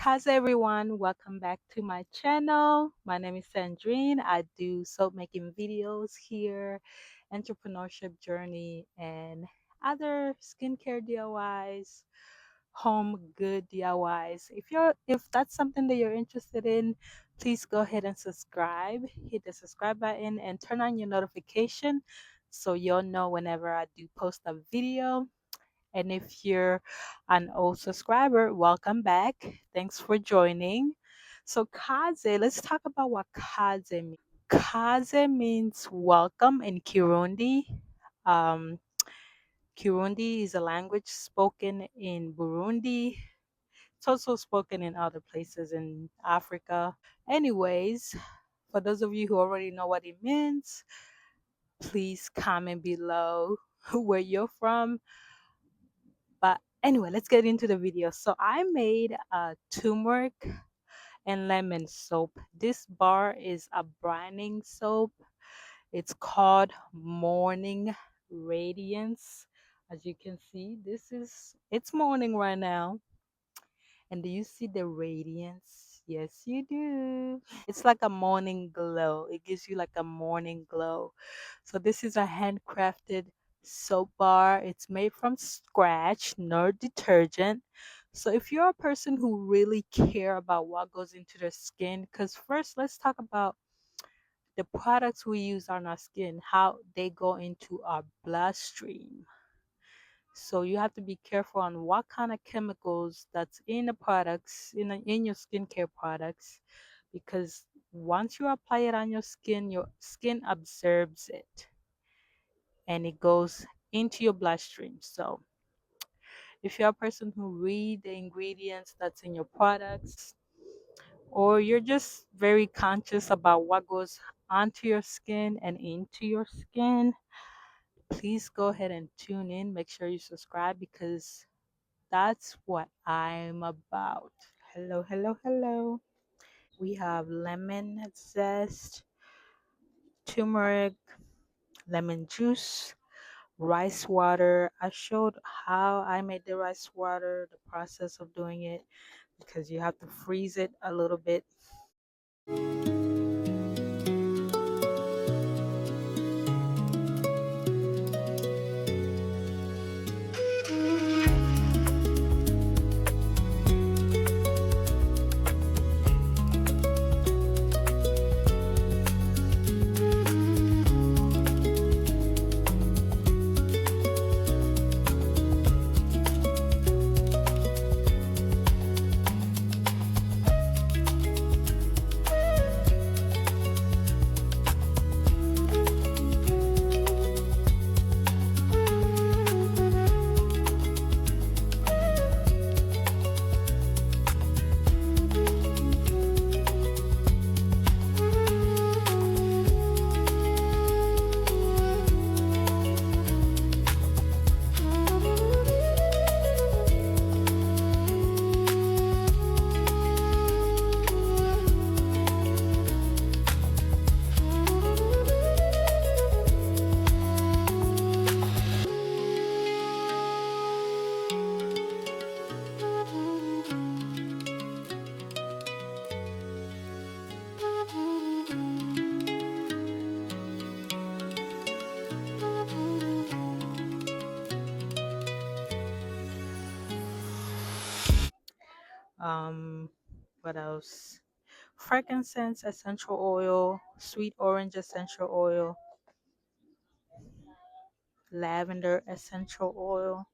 Kaze everyone, welcome back to my channel. My name is Sandrine. I do soap making videos here, entrepreneurship journey, and other skincare DIYs, home good DIYs. If that's something that you're interested in, please go ahead and subscribe. Hit the subscribe button and turn on your notification so you'll know whenever I do post a video. And if you're an old subscriber, welcome back. Thanks for joining. So, Kaze, let's talk about what Kaze means. Kaze means welcome in Kirundi. Um, Kirundi is a language spoken in Burundi. It's also spoken in other places in Africa. Anyways, for those of you who already know what it means, please comment below where you're from. But anyway, let's get into the video. So I made a turmeric and lemon soap. This bar is a branding soap. It's called Morning Radiance. As you can see, it's morning right now. And do you see the radiance? Yes, you do. It's like a morning glow. It gives you like a morning glow. So this is a handcrafted soap bar. It's made from scratch, no detergent. So if you're a person who really care about what goes into their skin, because first let's talk about the products we use on our skin, how they go into our bloodstream. So you have to be careful on what kind of chemicals that's in the products, in your skincare products, because once you apply it on your skin absorbs it and it goes into your bloodstream. So if you're a person who read the ingredients that's in your products, or you're just very conscious about what goes onto your skin and into your skin, please go ahead and tune in. Make sure you subscribe because that's what I'm about. Hello, hello, hello. We have lemon zest, turmeric, lemon juice, rice water. I showed how I made the rice water, the process of doing it, because you have to freeze it a little bit. Um, what else? Frankincense essential oil, sweet orange essential oil, lavender essential oil.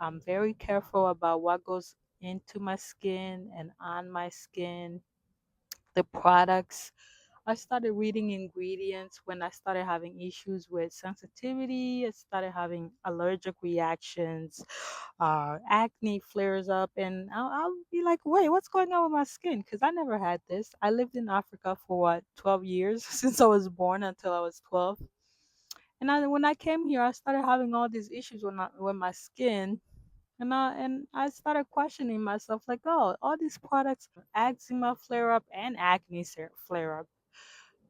I'm very careful about what goes into my skin and on my skin, the products. I started reading ingredients when I started having issues with sensitivity. I started having allergic reactions, acne flares up, and I'll be like, wait, what's going on with my skin? Because I never had this. I lived in Africa for what, 12 years since I was born until I was 12. And when I came here, I started having all these issues with my skin. And I started questioning myself, like, oh, all these products, eczema flare up and acne flare up,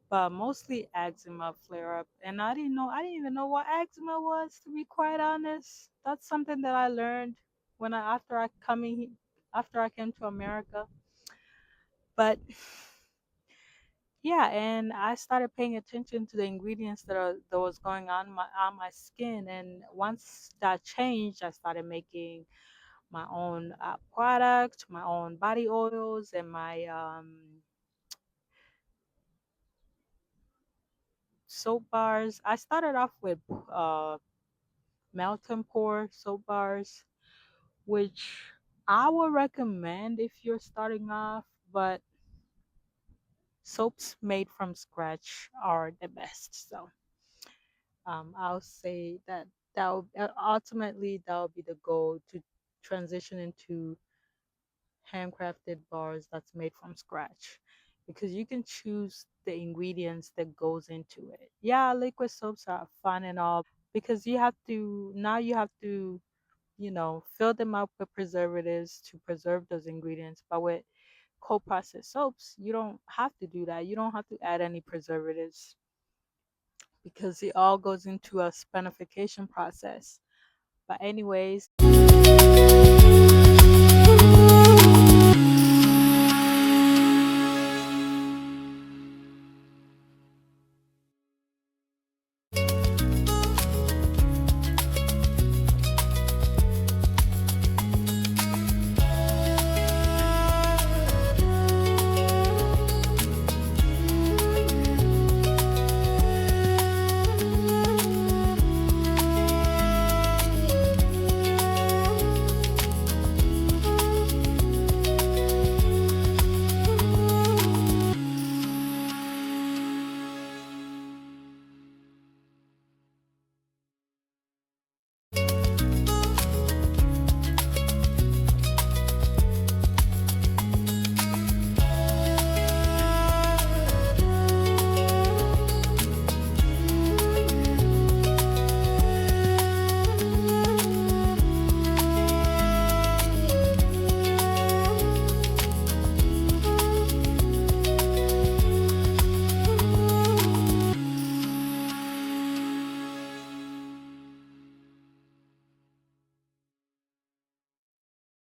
but mostly eczema flare up. And I didn't even know what eczema was, to be quite honest. That's something that I learned when I after I came to America. But yeah, and I started paying attention to the ingredients that was going on my skin. And once that changed, I started making my own product, my own body oils, and my soap bars. I started off with melt and pour soap bars, which I would recommend if you're starting off, but soaps made from scratch are the best. So I'll say ultimately that will be the goal, to transition into handcrafted bars that's made from scratch, because you can choose the ingredients that goes into it. Yeah, liquid soaps are fun and all, because you have to fill them up with preservatives to preserve those ingredients. But with cold processed soaps, you don't have to do that. You don't have to add any preservatives, because it all goes into a spanification process. But anyways,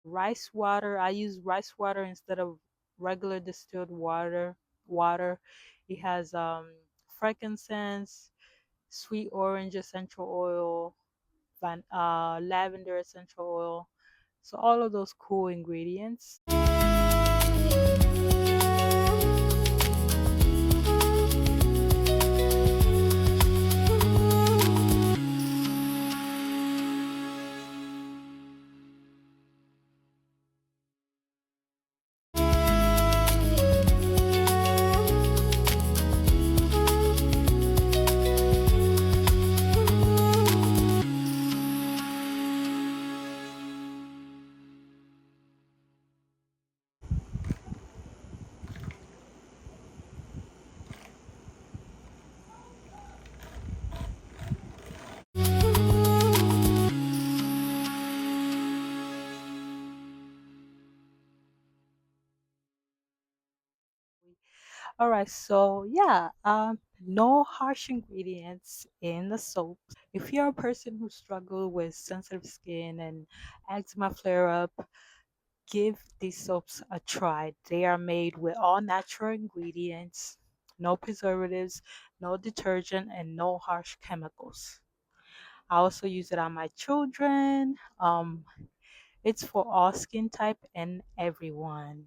rice water. I use rice water instead of regular distilled Water. It has frankincense, sweet orange essential oil, lavender essential oil. So all of those cool ingredients. All right, so yeah, no harsh ingredients in the soaps. If you're a person who struggles with sensitive skin and eczema flare up, give these soaps a try. They are made with all natural ingredients, no preservatives, no detergent, and no harsh chemicals. I also use it on my children. It's for all skin type and everyone.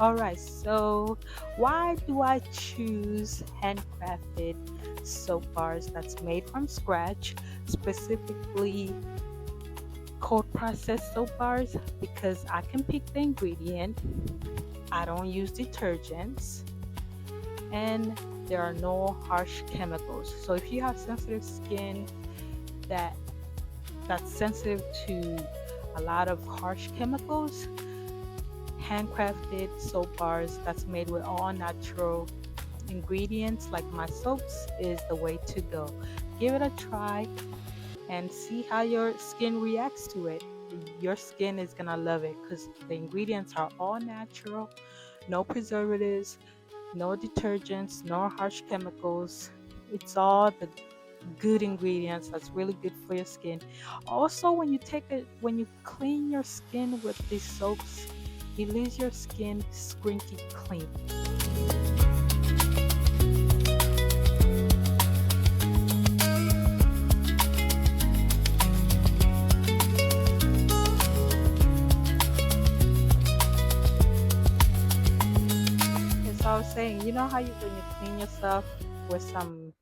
All right, so why do I choose handcrafted soap bars that's made from scratch, specifically cold processed soap bars? Because I can pick the ingredient, I don't use detergents, and there are no harsh chemicals. So if you have sensitive skin that that's sensitive to a lot of harsh chemicals, handcrafted soap bars that's made with all natural ingredients like my soaps is the way to go. Give it a try and see how your skin reacts to it. Your skin is gonna love it because the ingredients are all natural, no preservatives, no detergents, no harsh chemicals. It's all the good ingredients that's really good for your skin. Also, when you clean your skin with these soaps, it leaves your skin squeaky clean. As I was saying, you know how when you clean yourself with some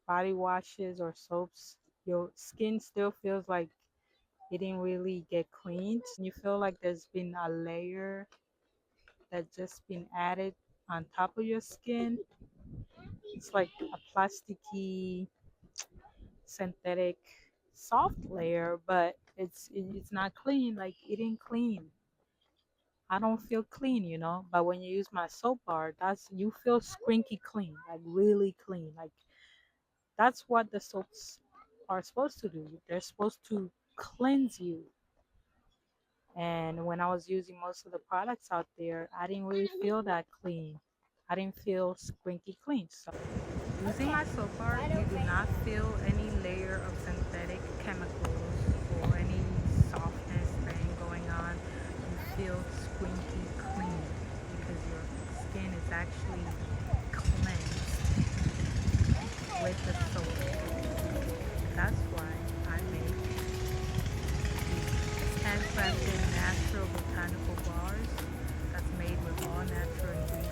body washes or soaps, your skin still feels like it didn't really get cleaned. You feel like there's been a layer that's just been added on top of your skin. It's like a plasticky, synthetic, soft layer, but it's not clean. Like it ain't clean. I don't feel clean, you know. But when you use my soap bar, that's you feel squinky clean, like really clean. Like that's what the soaps are supposed to do. They're supposed to cleanse you. And when I was using most of the products out there, I didn't really feel that clean. I didn't feel squinky clean. So using my soap bar, you do not feel any layer of synthetic chemicals or any softness thing going on. You feel squinky clean because your skin is actually cleansed with the soap. That's why I make handcrafted natural botanical bars that's made with all natural ingredients.